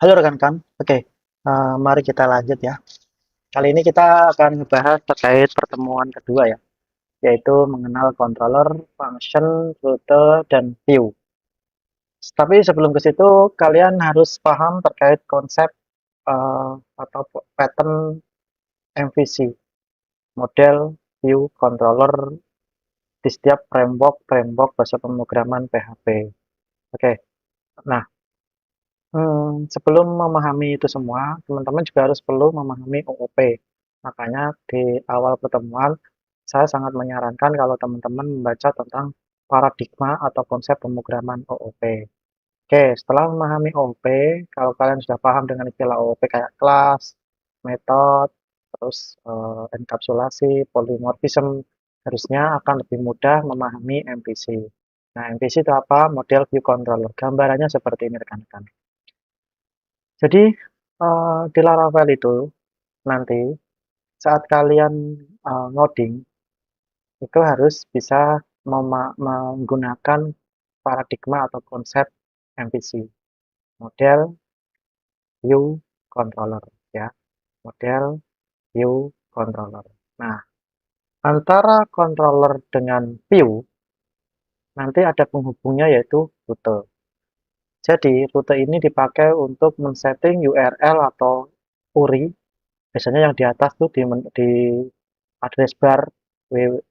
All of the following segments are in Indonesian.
Halo rekan-rekan, oke, mari kita lanjut ya. Kali ini kita akan membahas terkait pertemuan kedua ya, yaitu mengenal controller, function, rute, dan view. Tapi sebelum ke situ, kalian harus paham terkait konsep atau pattern MVC, model, view, controller di setiap framework bahasa pemrograman PHP. Oke, nah sebelum memahami itu semua, teman-teman juga harus perlu memahami OOP. Makanya di awal pertemuan, saya sangat menyarankan kalau teman-teman membaca tentang paradigma atau konsep pemrograman OOP. Oke, setelah memahami OOP, kalau kalian sudah paham dengan istilah OOP kayak kelas, metode, terus enkapsulasi, polymorphism, harusnya akan lebih mudah memahami MVC. Nah, MVC itu apa? Model View Controller. Gambarannya seperti ini rekan-rekan. Jadi di Laravel itu nanti saat kalian ngoding itu harus bisa menggunakan paradigma atau konsep MVC, model view controller ya, model view controller. Nah, antara controller dengan view nanti ada penghubungnya yaitu rute. Jadi rute ini dipakai untuk men-setting URL atau URI. Biasanya yang di atas tuh di address bar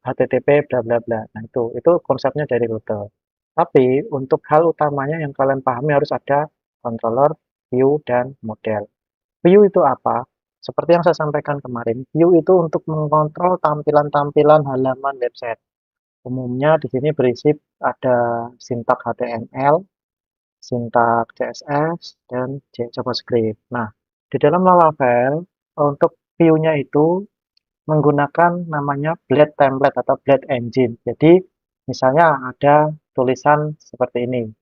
HTTP bla bla bla. Nah, itu konsepnya dari rute. Tapi untuk hal utamanya yang kalian pahami harus ada controller, view, dan model. View itu apa? Seperti yang saya sampaikan kemarin, view itu untuk mengontrol tampilan-tampilan halaman website. Umumnya di sini berisi ada sintak HTML, sintak CSS, dan JavaScript. Nah, di dalam Laravel, untuk view-nya itu menggunakan namanya Blade template atau Blade engine. Jadi, misalnya ada tulisan seperti ini,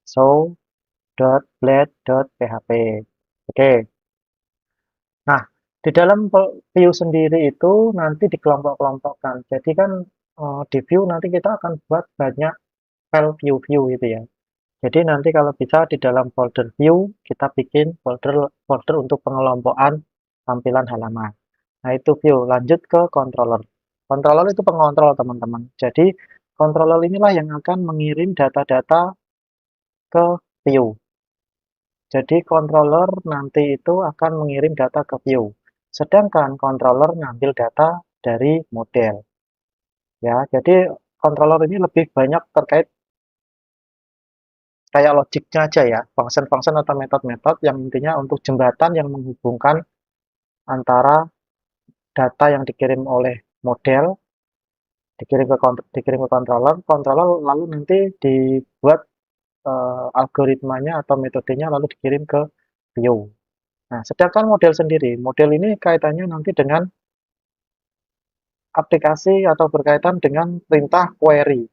show.blade.php. Oke, nah di dalam view sendiri itu nanti dikelompok-kelompokkan. Jadi kan di view nanti kita akan buat banyak file view-view gitu ya. Jadi nanti kalau bisa di dalam folder view kita bikin folder folder untuk pengelompokan tampilan halaman. Nah, itu view. Lanjut ke controller. Controller itu pengontrol, teman-teman. Jadi, controller inilah yang akan mengirim data-data ke view. Jadi, controller nanti itu akan mengirim data ke view. Sedangkan controller ngambil data dari model. Ya, jadi controller ini lebih banyak terkait kayak logiknya aja ya, function-function atau metode-metode yang intinya untuk jembatan yang menghubungkan antara data yang dikirim oleh model dikirim ke controller, controller lalu nanti dibuat algoritmanya atau metodenya lalu dikirim ke view. Nah, sedangkan model sendiri, model ini kaitannya nanti dengan aplikasi atau berkaitan dengan perintah query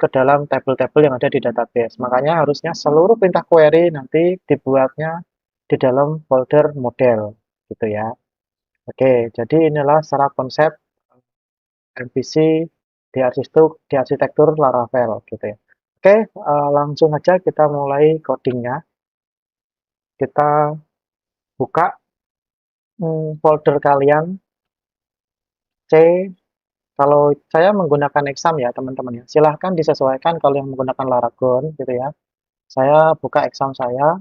ke dalam tabel-tabel yang ada di database. Makanya harusnya seluruh perintah query nanti dibuatnya di dalam folder model, gitu ya. Oke, jadi inilah secara konsep MVC di arsitektur Laravel gitu ya. Oke, langsung aja kita mulai codingnya. Kita buka folder kalian C. Kalau saya menggunakan exam ya teman-teman ya. Silahkan disesuaikan kalau yang menggunakan Laragon gitu ya. Saya buka exam saya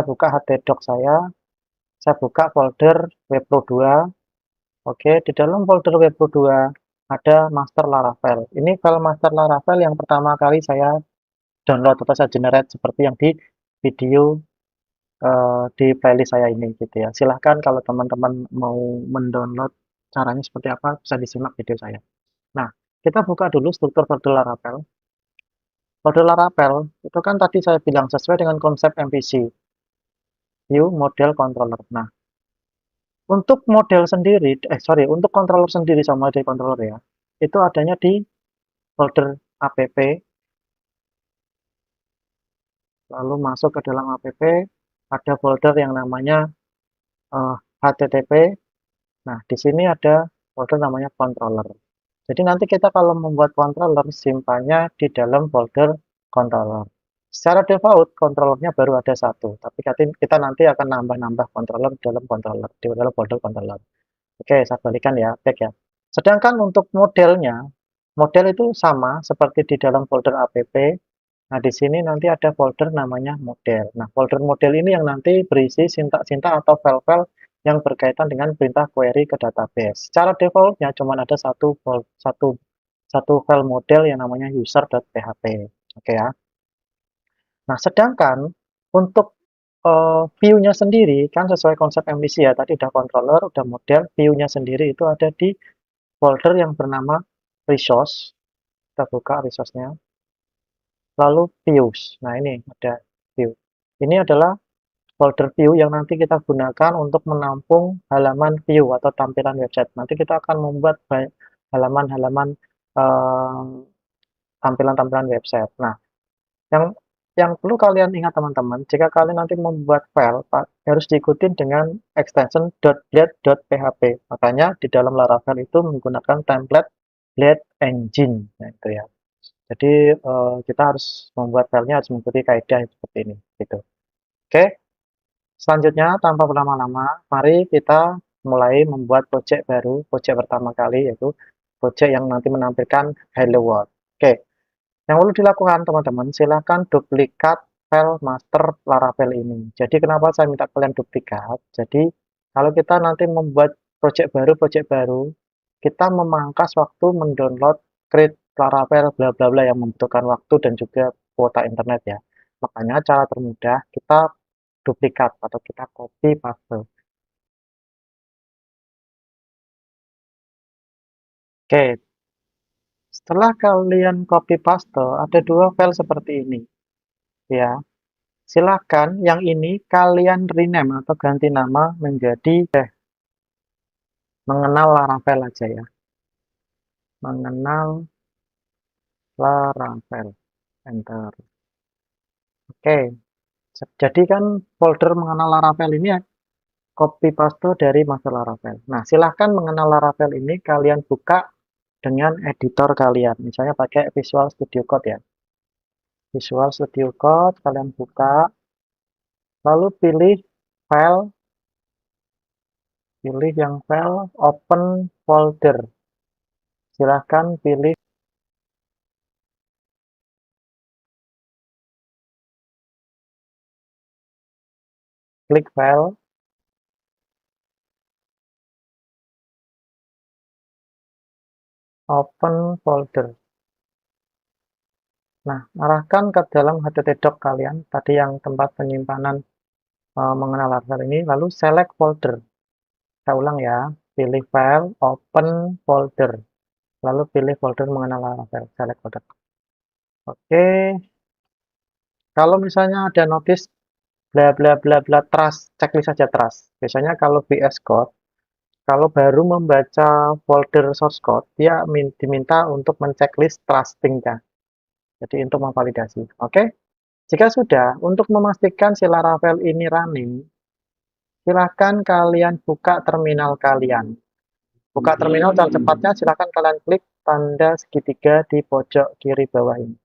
buka htdoc saya buka folder webpro 2. Oke, di dalam folder webpro 2 ada master Laravel. Ini file master Laravel yang pertama kali saya download atau saya generate seperti yang di video di playlist saya ini gitu ya. Silahkan kalau teman-teman mau mendownload caranya seperti apa bisa disimak video saya. Nah, kita buka dulu struktur folder Laravel. Folder Laravel itu kan tadi saya bilang sesuai dengan konsep MVC, View Model Controller. Nah, untuk model sendiri, untuk controller sendiri sama dari controller ya, itu adanya di folder app, lalu masuk ke dalam app, ada folder yang namanya HTTP. Nah, di sini ada folder namanya controller. Jadi nanti kita kalau membuat controller simpannya di dalam folder controller. Secara default controllernya baru ada satu, tapi kita nanti akan nambah-nambah controller dalam controller di dalam folder controller. Oke, saya balikan ya, back ya. Sedangkan untuk modelnya, model itu sama seperti di dalam folder app. Nah, di sini nanti ada folder namanya model. Nah, folder model ini yang nanti berisi sintak-sintak atau file-file yang berkaitan dengan perintah query ke database. Secara defaultnya cuma ada satu file model yang namanya user.php. Oke ya. Nah, sedangkan untuk view-nya sendiri kan sesuai konsep MVC ya. Tadi udah controller, udah model, view-nya sendiri itu ada di folder yang bernama resource. Kita buka resource-nya. Lalu views. Nah, ini ada view. Ini adalah folder view yang nanti kita gunakan untuk menampung halaman view atau tampilan website. Nanti kita akan membuat halaman-halaman eh, tampilan-tampilan website. Nah, yang yang perlu kalian ingat teman-teman, jika kalian nanti membuat file, harus diikuti dengan extension .blade.php. Makanya di dalam Laravel itu menggunakan template Blade Engine. Nah, itu ya. Jadi kita harus membuat filenya harus mengikuti kaidah seperti ini, gitu. Oke, selanjutnya tanpa berlama-lama, mari kita mulai membuat project baru, project pertama kali yaitu project yang nanti menampilkan Hello World. Oke, yang perlu dilakukan teman-teman, silahkan duplikat file master Laravel ini. Jadi kenapa saya minta kalian duplikat? Jadi kalau kita nanti membuat project baru, kita memangkas waktu mendownload create Laravel bla bla bla yang membutuhkan waktu dan juga kuota internet ya. Makanya cara termudah kita duplikat atau kita copy paste. Oke, setelah kalian copy paste, ada dua file seperti ini ya. Silakan yang ini kalian rename atau ganti nama menjadi mengenal Laravel aja ya. Mengenal Laravel. Enter. Oke. Jadi kan folder mengenal Laravel ini ya, copy paste dari master Laravel. Nah, silahkan mengenal Laravel ini kalian buka dengan editor kalian. Misalnya pakai Visual Studio Code ya. Visual Studio Code kalian buka, lalu pilih yang file open folder. Silahkan pilih klik file, open folder. Nah, arahkan ke dalam htdoc kalian, tadi yang tempat penyimpanan mengenal Laravel ini, lalu select folder. Saya ulang ya, pilih file, open folder, lalu pilih folder mengenal Laravel, select folder. Oke, kalau misalnya ada notice bla bla bla bla trust, checklist saja trust. Biasanya kalau VS Code, kalau baru membaca folder source code, dia diminta untuk menceklis trustingnya. Jadi untuk memvalidasi. Oke, jika sudah, untuk memastikan si Laravel ini running, silahkan kalian buka terminal kalian. Buka terminal cara cepatnya, silahkan kalian klik tanda segitiga di pojok kiri bawah ini.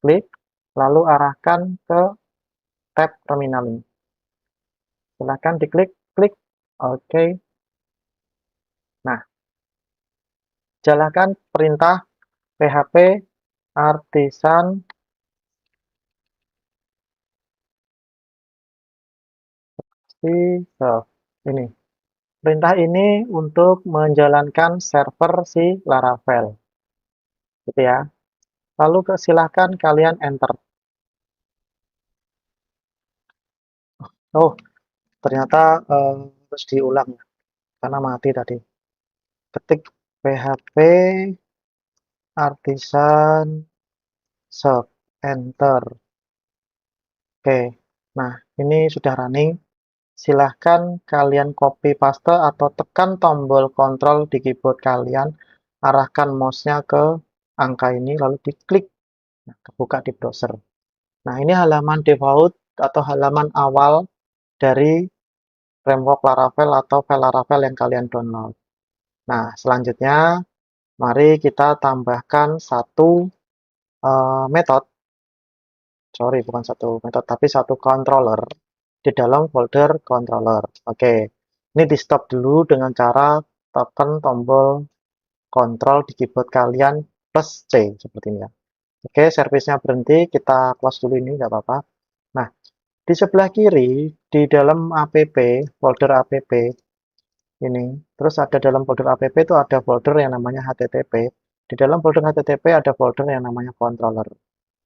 Klik, lalu arahkan ke tab terminal ini. Silahkan diklik, klik, oke. Nah, jalankan perintah php artisan serve. Ini. Perintah ini untuk menjalankan server si Laravel. Gitu ya. Lalu silahkan kalian enter. Oh, ternyata harus diulang ya, karena mati tadi. Ketik php artisan serve, enter. Oke, nah ini sudah running. Silahkan kalian copy paste atau tekan tombol kontrol di keyboard kalian, arahkan mouse-nya ke angka ini, lalu diklik, nah, kebuka di browser. Nah, ini halaman default atau halaman awal dari framework Laravel atau file Laravel yang kalian download. Nah, selanjutnya mari kita tambahkan satu metode sorry bukan satu metode, tapi satu controller di dalam folder controller. Oke, ini di stop dulu dengan cara tekan tombol kontrol di keyboard kalian plus C seperti ini ya. Oke, servisnya berhenti, kita close dulu ini, nggak apa-apa. Nah, di sebelah kiri, di dalam app, folder app ini, terus ada dalam folder app itu ada folder yang namanya HTTP. Di dalam folder HTTP ada folder yang namanya controller.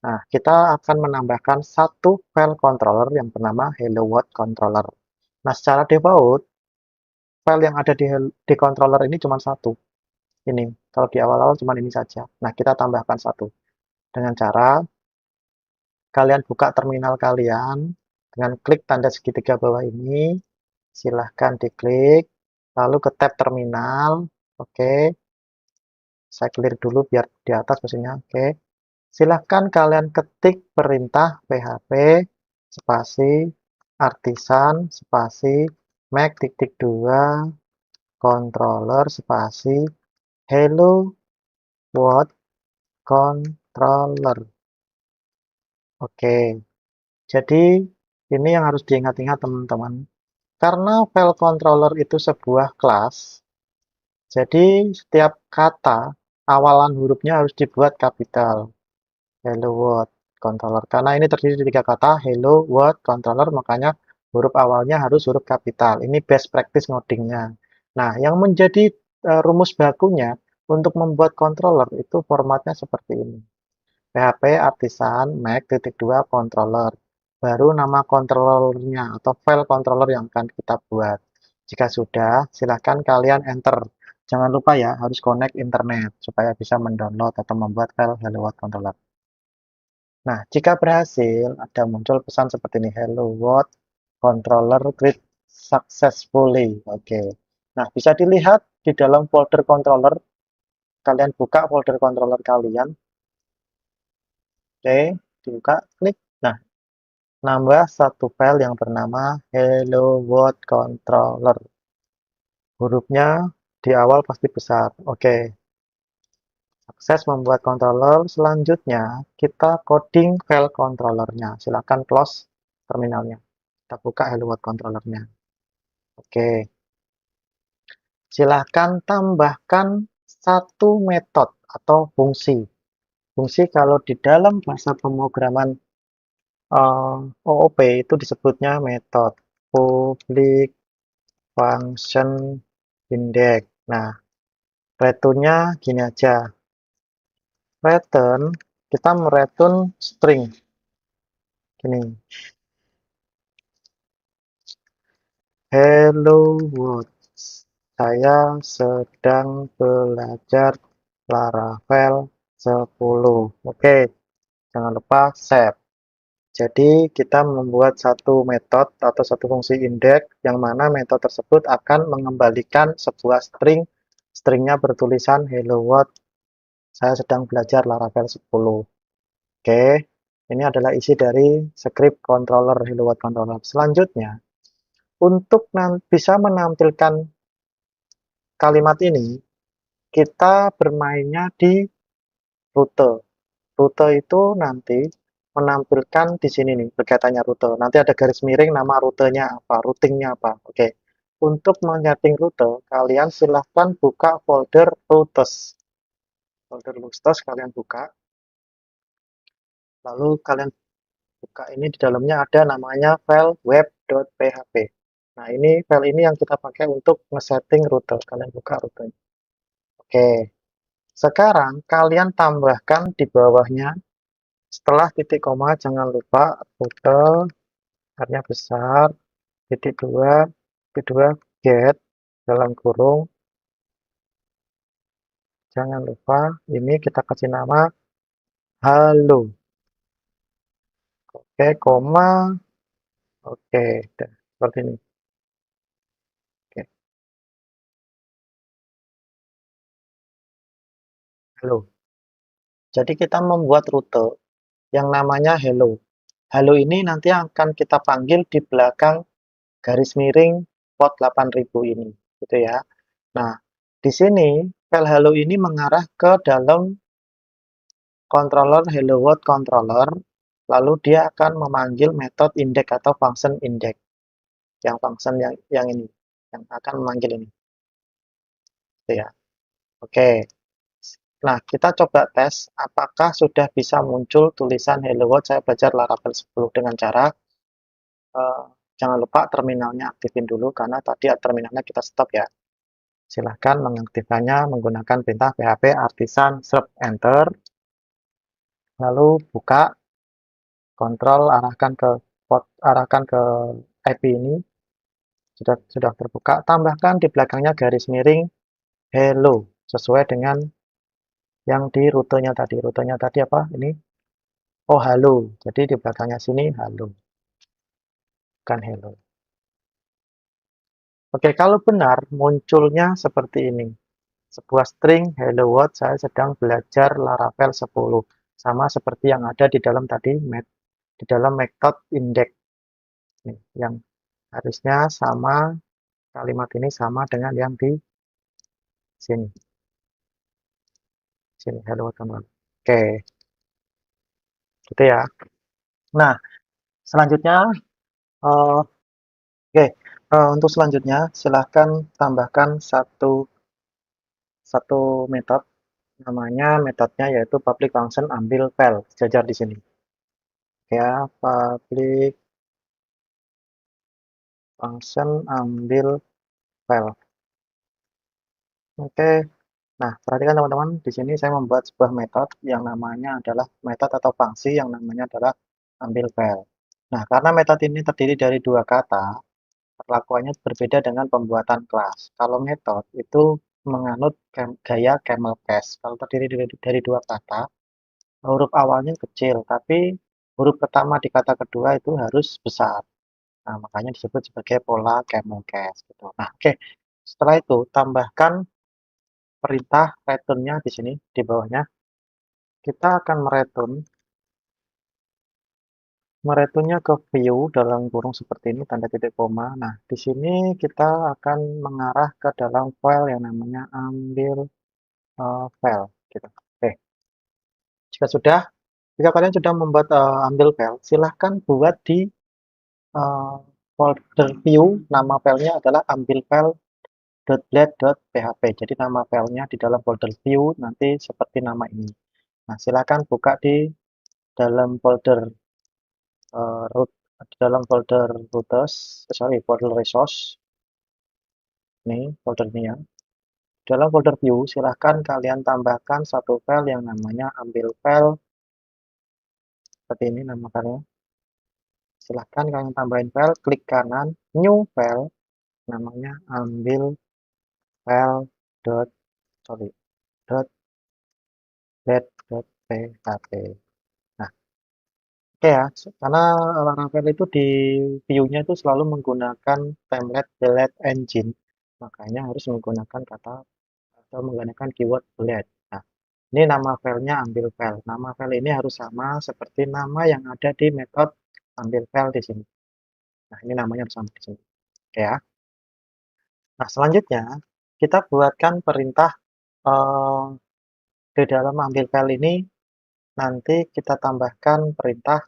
Nah, kita akan menambahkan satu file controller yang bernama Hello World Controller. Nah, secara default, file yang ada di controller ini cuma satu. Ini, kalau di awal-awal cuma ini saja. Nah, kita tambahkan satu. Dengan cara kalian buka terminal kalian dengan klik tanda segitiga bawah ini, silahkan diklik, lalu ke tab terminal. Oke, saya clear dulu biar di atas mesinnya. Oke, silahkan kalian ketik perintah php spasi artisan spasi make titik 2 controller spasi hello world controller. Oke, jadi ini yang harus diingat-ingat teman-teman. Karena file controller itu sebuah kelas, jadi setiap kata awalan hurufnya harus dibuat kapital. Hello World Controller. Karena ini terdiri dari tiga kata, Hello World Controller, makanya huruf awalnya harus huruf kapital. Ini best practice ngodingnya. Nah, yang menjadi rumus bakunya untuk membuat controller itu formatnya seperti ini. PHP artisan make titik 2 controller. Baru nama controllernya atau file controller yang akan kita buat. Jika sudah, silahkan kalian enter. Jangan lupa ya, harus connect internet supaya bisa mendownload atau membuat file Hello World Controller. Nah, jika berhasil, ada muncul pesan seperti ini, Hello World Controller create successfully. Oke. Nah, bisa dilihat di dalam folder controller, kalian buka folder controller kalian. Oke, dibuka, klik. Nah, nambah satu file yang bernama Hello World Controller. Hurufnya di awal pasti besar. Oke. Sukses membuat controller. Selanjutnya, kita coding file controllernya. Silakan close terminalnya. Kita buka Hello World controllernya. Oke. Silahkan tambahkan satu metode atau fungsi. Fungsi kalau di dalam bahasa pemrograman OOP itu disebutnya metode public function index. Nah, returnnya gini aja. Return, kita mereturn string. Gini. Hello world. Saya sedang belajar Laravel 10. Oke, jangan lupa save. Jadi kita membuat satu metode atau satu fungsi index yang mana metode tersebut akan mengembalikan sebuah string. Stringnya bertulisan hello world. Saya sedang belajar Laravel 10. Oke, ini adalah isi dari script controller hello world controller. Selanjutnya, untuk bisa menampilkan kalimat ini, kita bermainnya di rute. Rute itu nanti menampilkan di sini nih, berkaitannya rute. Nanti ada garis miring nama rutenya apa, routingnya apa. Oke. Untuk menyeting rute, kalian silahkan buka folder routes. Folder routes kalian buka. Lalu kalian buka ini di dalamnya ada namanya file web.php. Nah, ini file ini yang kita pakai untuk nge-setting rute. Kalian buka rutenya. Oke. Sekarang kalian tambahkan di bawahnya setelah titik koma jangan lupa rute artinya besar titik dua get dalam kurung jangan lupa ini kita kasih nama halo. Oke, koma. Oke, seperti ini. Oke, halo. Jadi kita membuat rute yang namanya hello. Halo ini nanti akan kita panggil di belakang garis miring port 8000 ini, gitu ya. Nah, di sini file hello ini mengarah ke dalam controller hello world controller lalu dia akan memanggil metode index atau function index. Yang function yang ini, yang akan memanggil ini. Gitu ya. Oke. Nah, kita coba tes apakah sudah bisa muncul tulisan Hello World saya belajar Laravel 10 dengan cara jangan lupa terminalnya aktifin dulu karena tadi terminalnya kita stop ya. Silahkan mengaktifkannya menggunakan perintah php artisan serp enter, lalu buka kontrol arahkan ke IP ini, sudah terbuka, tambahkan di belakangnya garis miring hello sesuai dengan yang di rutenya tadi. Rutenya tadi apa? Ini. Oh, halo. Jadi di belakangnya sini halo, bukan hello. Oke, kalau benar munculnya seperti ini. Sebuah string hello world saya sedang belajar Laravel 10. Sama seperti yang ada di dalam tadi di dalam method index. Nih, yang harusnya sama kalimat ini sama dengan yang di sini. Sini hello world teman-teman. Oke, gitu ya. Nah, selanjutnya oke, untuk selanjutnya silahkan tambahkan satu metode, namanya metodenya yaitu public function ambil file, sejajar di sini. Ya, public function ambil file. Oke. Nah, perhatikan teman-teman, di sini saya membuat sebuah metode yang namanya adalah metode atau fungsi yang namanya adalah ambil file. Nah, karena metode ini terdiri dari dua kata, perlakuannya berbeda dengan pembuatan kelas. Kalau metode itu menganut gaya camel case. Kalau terdiri dari dua kata, huruf awalnya kecil, tapi huruf pertama di kata kedua itu harus besar. Nah, makanya disebut sebagai pola camel case gitu. Nah, oke. Setelah itu tambahkan perintah return-nya di sini di bawahnya. Kita akan mereturnnya ke view dalam kurung seperti ini tanda titik koma. Nah, di sini kita akan mengarah ke dalam file yang namanya ambil file gitu. Oke. Jika kalian sudah membuat ambil file, silahkan buat di folder view. Nama filenya adalah ambil file .blade.php. Jadi nama filenya di dalam folder view nanti seperti nama ini. Nah, silakan buka di dalam folder root di dalam folder folder resource. Ini foldernya ya. Dalam folder view, silahkan kalian tambahkan satu file yang namanya ambil file. Seperti ini nama filenya. Silahkan kalian tambahin file, klik kanan, new file, namanya ambil file dot sorry dot php. Nah, oke ya, karena Laravel itu di view-nya itu selalu menggunakan template blade engine, makanya harus menggunakan kata atau menggunakan keyword blade. Nah, ini nama filenya ambil file. Nama file ini harus sama seperti nama yang ada di metode ambil file di sini. Nah, ini namanya harus sama di sini. Oke ya. Nah, selanjutnya kita buatkan perintah eh, di dalam ambil file ini. Nanti kita tambahkan perintah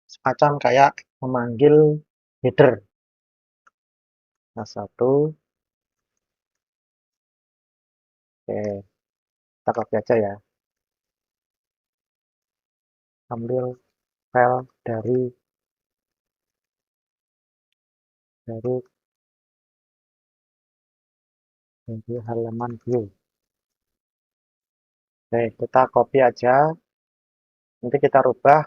semacam kayak memanggil header. Nah, satu, oke, kita copy aja ya. Ambil file dari halaman view. Oke, kita copy aja. Nanti kita rubah.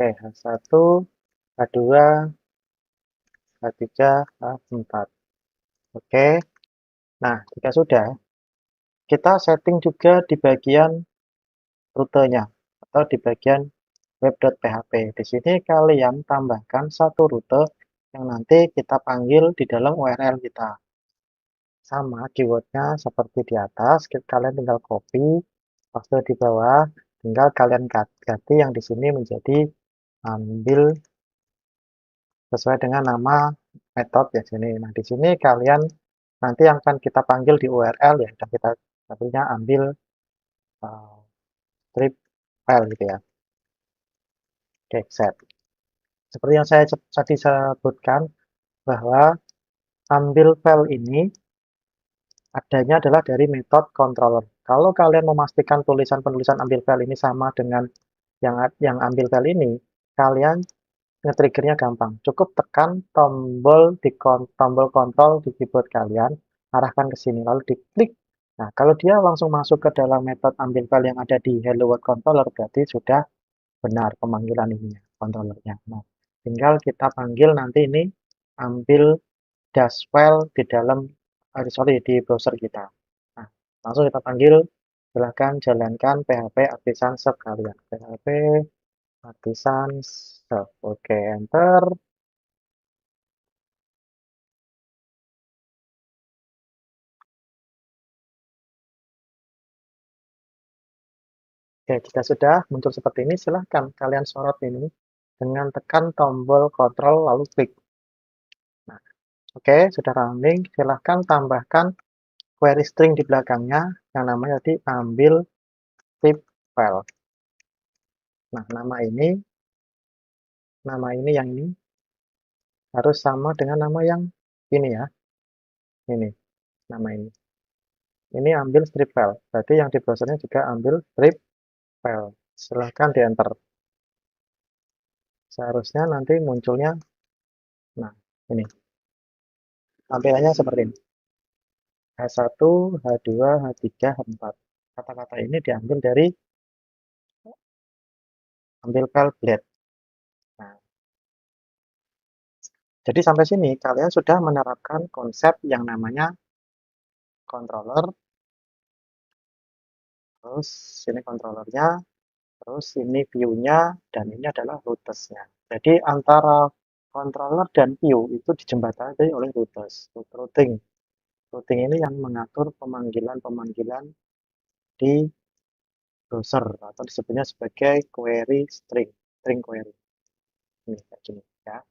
Oke, H1, H2, H3, H4. Oke. Nah, jika sudah, kita setting juga di bagian rutenya atau di bagian web.php. Di sini kalian tambahkan satu rute yang nanti kita panggil di dalam URL kita. Sama keywordnya seperti di atas, kalian tinggal copy, paste di bawah, tinggal kalian ganti yang di sini menjadi ambil sesuai dengan nama metode ya sini. Nah, di sini kalian nanti yang akan kita panggil di URL ya, dan kita satunya ambil strip file gitu ya. Oke, set. Seperti yang saya tadi sebutkan bahwa ambil file ini adanya adalah dari metode controller. Kalau kalian memastikan tulisan-penulisan ambil file ini sama dengan yang ambil file ini, kalian nge-triggernya gampang. Cukup tekan tombol kontrol di keyboard kalian, arahkan ke sini, lalu diklik. Nah, kalau dia langsung masuk ke dalam metode ambil file yang ada di Hello World Controller, berarti sudah benar pemanggilan ini, controllernya. Nah, tinggal kita panggil nanti ini ambil dash file di dalam, sorry, di browser kita. Nah, langsung kita panggil, silahkan jalankan PHP Artisan Serve kalian. PHP Artisan Serve. Oke, enter. Oke, jika sudah muncul seperti ini, silahkan kalian sorot ini dengan tekan tombol kontrol lalu klik. Nah, oke, sudah running. Silahkan tambahkan query string di belakangnya yang namanya tadi ambil tip file. Nah, nama ini yang ini harus sama dengan nama yang ini ya. Ini, nama ini. Ini ambil strip file. Berarti yang di browsernya juga ambil strip file. Silahkan di enter. Seharusnya nanti munculnya, nah ini, tampilannya seperti ini. H1, H2, H3, H4. Kata-kata ini diambil dari ambil file blade. Nah, jadi sampai sini kalian sudah menerapkan konsep yang namanya controller, terus sini controllernya, terus ini view-nya, dan ini adalah routers-nya. Jadi antara controller dan view itu dijembatani oleh routers, routing. Routing ini yang mengatur pemanggilan-pemanggilan di browser atau disebutnya sebagai query string query. Ini kayak gini ya.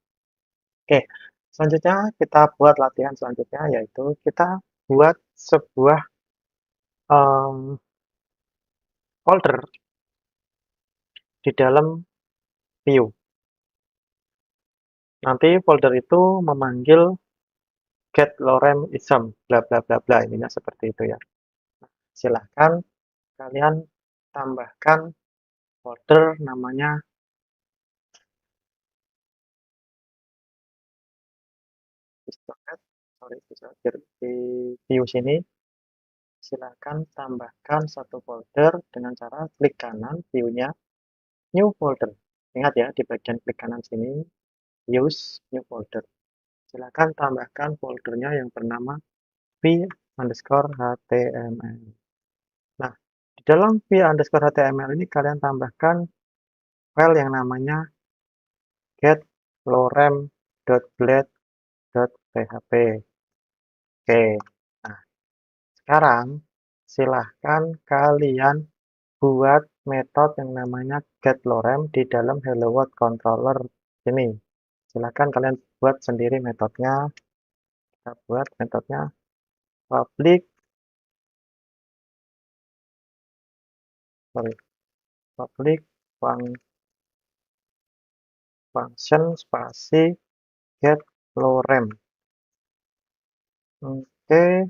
Oke, selanjutnya kita buat latihan selanjutnya yaitu kita buat sebuah folder di dalam view. Nanti folder itu memanggil get lorem ism bla bla bla bla, ininya seperti itu ya. Silahkan kalian tambahkan folder namanya sorry, di view sini. Silahkan tambahkan satu folder dengan cara klik kanan view-nya, new folder. Ingat ya, di bagian klik kanan sini, use new folder. Silahkan tambahkan foldernya yang bernama v_html. Nah, di dalam v_html ini kalian tambahkan file yang namanya get_lorem.blade.php. Oke, nah sekarang silahkan kalian buat metode yang namanya getLorem di dalam Hello World Controller ini. Silahkan kalian buat sendiri metodenya. Kita buat metodenya public function spasi getLorem. Oke.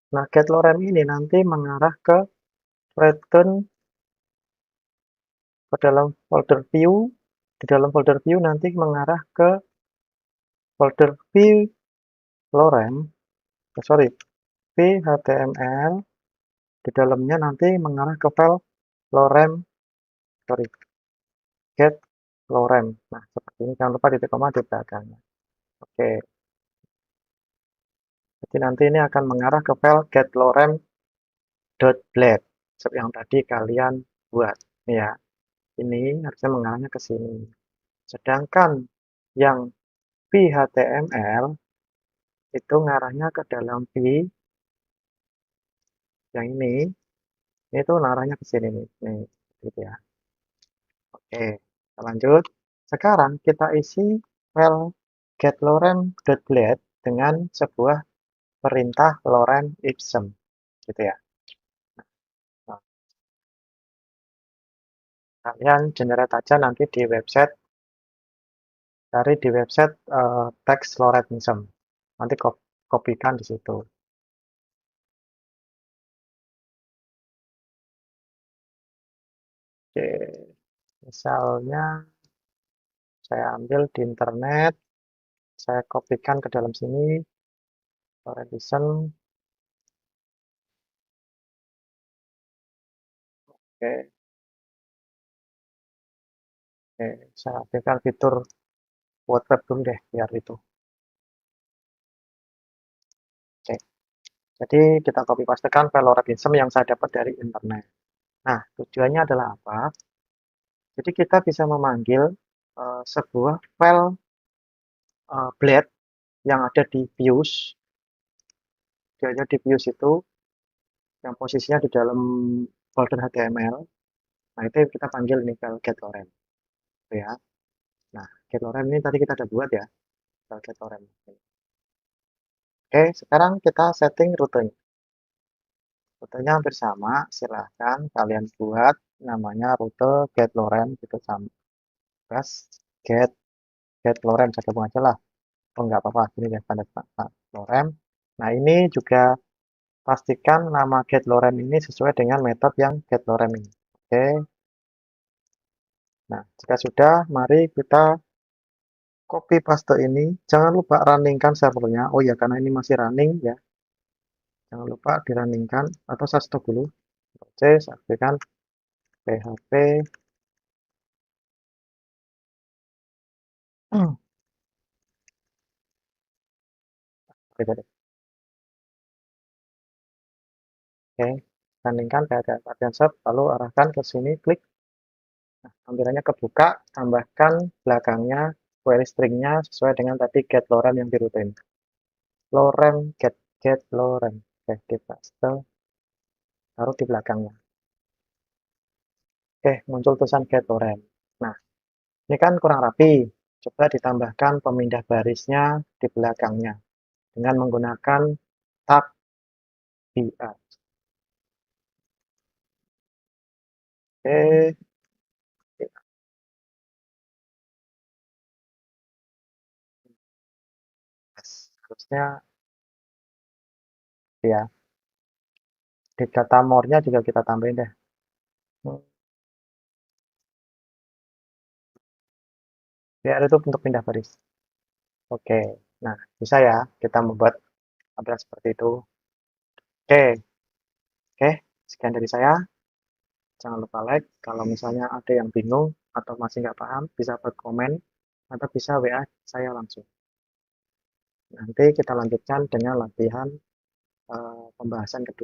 Nah, getLorem ini nanti mengarah ke return ke dalam folder view. Di dalam folder view nanti mengarah ke folder vlorem, vhtml. Di dalamnya nanti mengarah ke file lorem, get lorem. Nah, seperti ini. Jangan lupa titik koma di belakangnya. Oke. Jadi nanti ini akan mengarah ke file get lorem.blade yang tadi kalian buat. Ya, ini harusnya mengarahnya ke sini. Sedangkan yang vhtml itu ngarahnya ke dalam yang ini itu ngarahnya ke sini nih, gitu ya. Oke, kita lanjut. Sekarang kita isi file getlorem.blade dengan sebuah perintah lorem ipsum, gitu ya. Nah, Kalian generate aja nanti di website, cari di website text logarithm. Nanti kopikan di situ. Oke, misalnya saya ambil di internet, saya kopikan ke dalam sini, logarithm. Oke, oke, saya aktifkan fitur WordPress dulu deh, biar itu. Oke, jadi kita copy pastekan file logarithm yang saya dapat dari internet. Nah, tujuannya adalah apa? Jadi kita bisa memanggil sebuah file blade yang ada di views, dia ada di views itu yang posisinya di dalam folder HTML. Nah, itu kita panggil ini file getLorem, ya. Nah, getLorem ini tadi kita ada buat ya, file getLorem. Oke, sekarang kita setting rutenya. Rutenya hampir sama, silahkan kalian buat namanya rute getLorem gitu sama. Terus getLorem saya gabung aja lah. Oh, nggak apa-apa, ini deh tanda Lorem. Nah, ini juga pastikan nama getLorem ini sesuai dengan metode yang getLorem ini. Oke. Nah, jika sudah, mari kita copy paste ini. Jangan lupa runningkan servernya. Oh ya, karena ini masih running ya. Jangan lupa dirunningkan atau saya stop dulu. Oke, saya aktifkan php. Oke, runningkan php shop, lalu arahkan ke sini, klik. Nah, tampilannya kebuka, tambahkan belakangnya query stringnya sesuai dengan tadi getLorem yang dirutin. Lorem, getLorem. Oke, di paste, taruh di belakangnya. Oke, muncul tulisan getLorem. Nah, ini kan kurang rapi. Coba ditambahkan pemindah barisnya di belakangnya dengan menggunakan tab BR. Oke, harusnya ya di data more-nya juga kita tambahin deh. BR itu untuk pindah baris. Oke, nah bisa ya kita membuat tabel seperti itu. Oke, oke, sekian dari saya. Jangan lupa like. Kalau misalnya ada yang bingung atau masih nggak paham, bisa berkomen atau bisa WA saya langsung. Nanti kita lanjutkan dengan latihan pembahasan kedua.